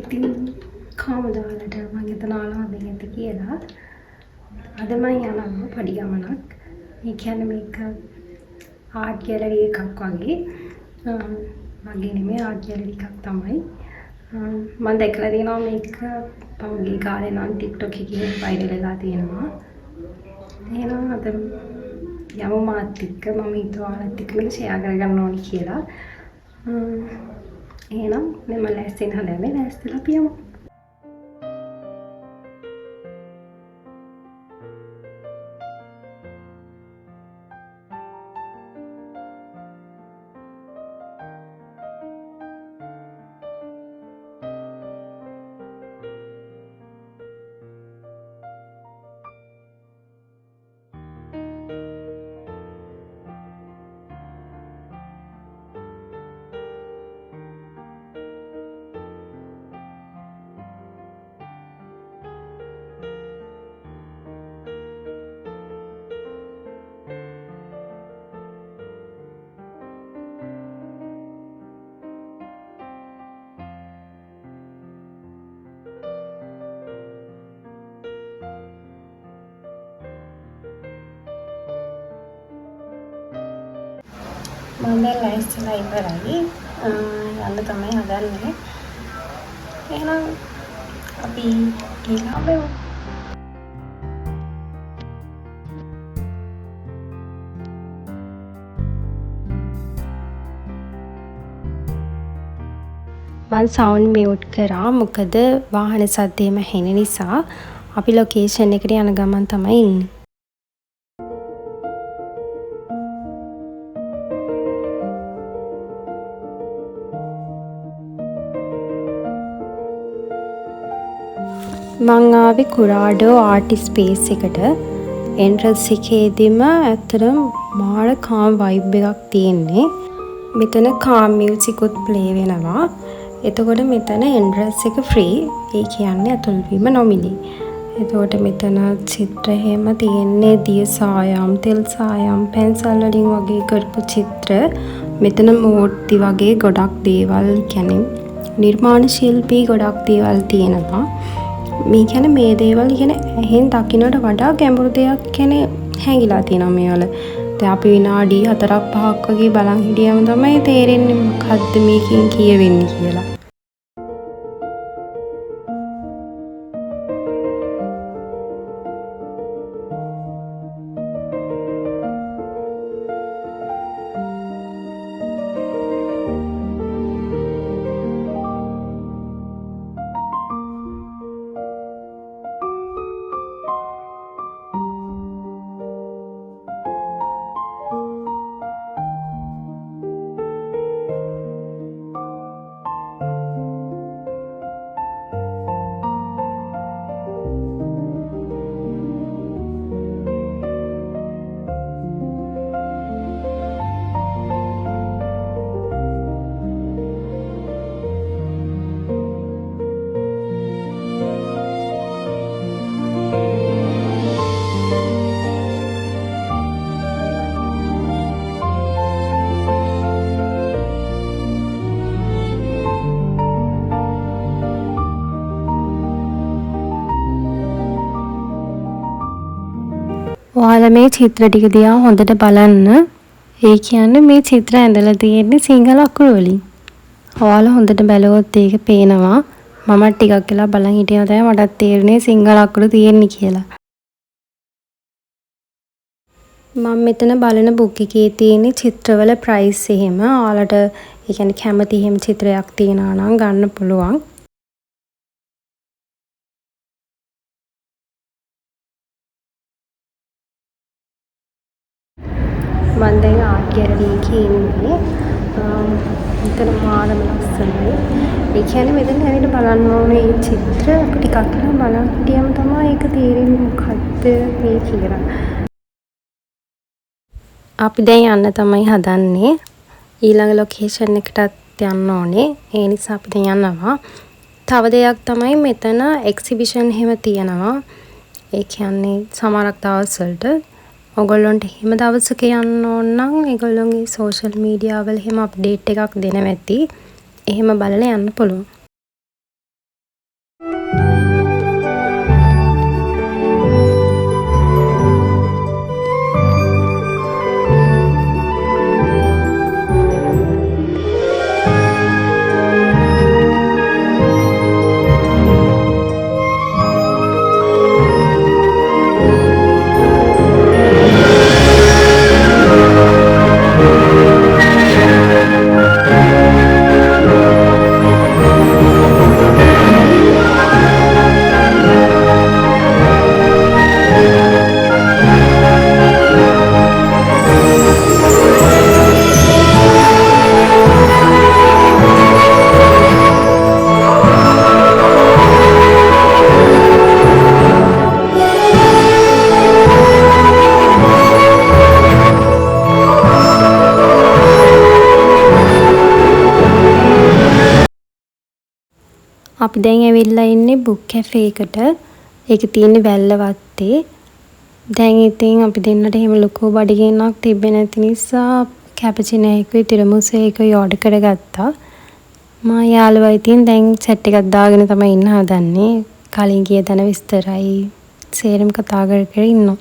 ඉතින් කවදාලට මම හිතනවා මේකත් කියලා. අද මම යනවා පඩි ගමනක්. ඒ කියන්නේ මේක ආර්ට් ගැලරි එකක් වගේ. මගේ නෙමෙයි ආර්ට් ගැලරි එකක් තමයි. මම දැකලා තියෙනවා මේක පහුගිය කාලේ නම් TikTok එකේ වයිරල් වෙලා තියෙනවා. එහෙනම් අද යමු මාත් එක්ක මම හිතුවාලත් එක්ක මේක ෂෙයා කරගන්න ඕනි කියලා. එහෙනම් මම ලෑස්ති වෙන හැම ලෑස්තිලා අපි යමු. මම දැන් ලෑස්තිලා ඉවරයි. යන්න තමයි හදන්නේ. එහෙනම් අපි ගිහලා බලමු. මම සවුන්ඩ් මියුට් කරා. මොකද වාහන සද්දේම හෙන නිසා. අපි ලොකේෂන් එකට යන ගමන් තමයි ඉන්නේ. මං ආවේ කුරාඩෝ ආර්ට් ස්පේස් එකට. එන්ට්‍රන්ස් එකේදීම ඇත්තටම මාර කාම් වයිබ් එකක් තියෙන්නේ. මෙතන කාම් මියුසික් උත් ප්ලේ වෙනවා. එතකොට මෙතන එන්ට්‍රන්ස් එක ෆ්‍රී. ඒ කියන්නේ ඇතුල් වීම නොමිලේ. එතකොට මෙතන චිත්‍ර හැම තියෙන්නේ දිය සායම්, තෙල් සායම්, පැන්සල් වලින් වගේ කරපු චිත්‍ර. මෙතන මූර්ති වගේ ගොඩක් දේවල් කියන්නේ නිර්මාණ ශිල්පී ගොඩක් දේවල් තියෙනවා. මේ කියන්නේ මේ දේවල් කියන්නේ ඇහෙන් දකින්නට වඩා ගැඹුරු දෙයක් කියන්නේ හැංගිලා තියෙනවා මේවල. දැන් අපි විනාඩි 4-5ක් වගේ බලන් හිටියම තමයි තේරෙන්නේ මොකද්ද මේකෙන් කියවෙන්නේ කියලා. ඔයාලා මේ චිත්‍ර ටික දිහා හොඳට බලන්න. ඒ කියන්නේ මේ චිත්‍ර ඇඳලා තියෙන්නේ සිංහල අකුරු වලින්. ඔයාලා හොඳට බැලුවොත් ඒක පේනවා. මම ටිකක් වෙලා බලන් හිටියම තමයි මටත් තේරුනේ සිංහල අකුරු තියෙන්නේ කියලා. මම මෙතන බලන බුක් එකේ තියෙන චිත්‍රවල ප්‍රයිස් එහෙම. ඔයාලට ඒ කියන්නේ කැමති එහෙම චිත්‍රයක් තියනවා නම් ගන්න පුළුවන්. මම දැන් ආර්ට් ගැලරි එකේ ඉන්නේ. මෙතන මාරම ලස්සනයි. ඒ කියන්නේ මෙතන ඇවිත් බලන්න ඕනේ මේ චිත්‍ර. අපි ටිකක් වෙලා බලන් හිටියම තමයි ඒක තේරෙන්නේ මොකද්ද මේ කියලා. අපි දැන් යන්න තමයි හදන්නේ. ඊළඟ ලොකේෂන් එකටත් යන්න ඕනේ. ඒ නිසා අපි දැන් යනවා. තව දෙයක් තමයි මෙතන එක්සිබිෂන් එහෙම තියෙනවා. ඒ කියන්නේ සමහරක් දවස් වලට ඔයගොල්ලන්ට එහෙම දවසක යන්න ඕන නම් ඒගොල්ලන්ගේ සෝෂල් මීඩියා වල එහෙම අප්ඩේට් එකක් දෙනවා ඇති. එහෙම බලලා යන්න පුළුවන්. අපි දැන් ඇවිල්ලා ඉන්නේ බුක් කැෆේ එකට. ඒක තියෙන්නේ වැල්ලවත්තේ. දැන් ඉතින් අපි දෙන්නට එහෙම ලොකු බඩගින්නක් තිබ්බේ නැති නිසා කැපචිනෝ එකයි තිරමුසු එකයි ඕඩර් කරගත්තා. මා යාළුවා ඉතින් දැන් සෙට් එකක් දාගෙන තමයි ඉන්න හදන්නේ. කලින් ගිය දන විස්තරයි සේරම කතා කර කර ඉන්නවා.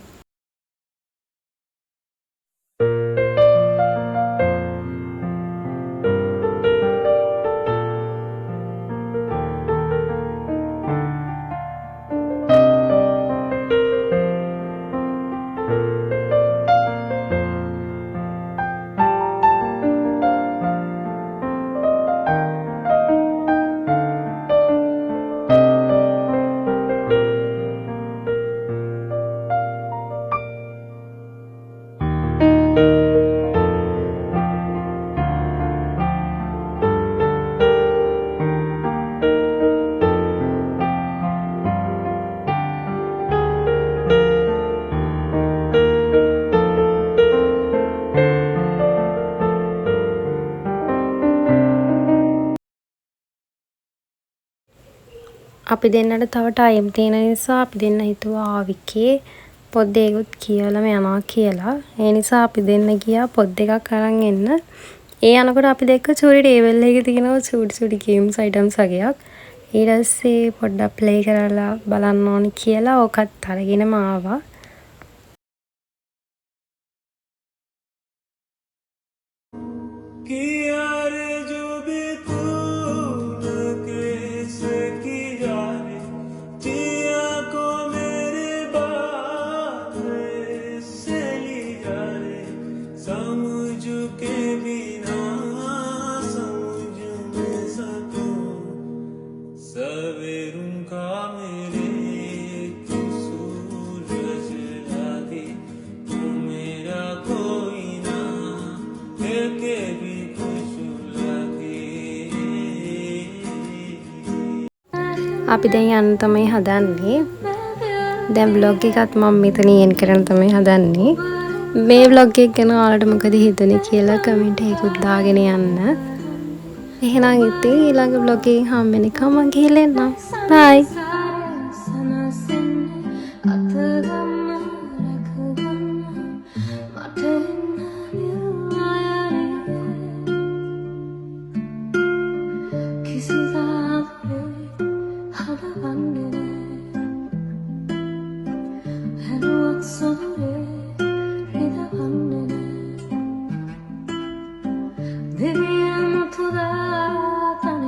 අපි දෙන්නට තව ටයිම් තියෙන නිසා අපි දෙන්න හිතුවා ආවිකේ පොත් දෙකකුත් කියලාම යනවා කියලා. ඒ නිසා අපි දෙන්න ගියා පොත් දෙකක් අරන් එන්න. ඒ යනකොට අපි දැක්ක චූරි ටේබල් එකේ තියෙනවා චූටි ගේම්ස් අයිටම්ස් වගේක්. ඊට පස්සේ පොඩ්ඩක් ප්ලේ කරලා බලන්න ඕනි කියලා ඕකත් අරගෙනම ආවා. අපි දැන් යන්න තමයි හදන්නේ. දැන් vlog එකත් මම මෙතනින් එන් කරන්න තමයි හදන්නේ. මේ vlog එක ගැන ඔයාලට මොකද හිතුනේ කියලා කමෙන්ට් එකකුත් දාගෙන යන්න. එහෙනම් ඉතින් ඊළඟ vlog එකකින් හම් වෙනකම් මම ගිහලා එන්නම්. bye. Kisses are the way how I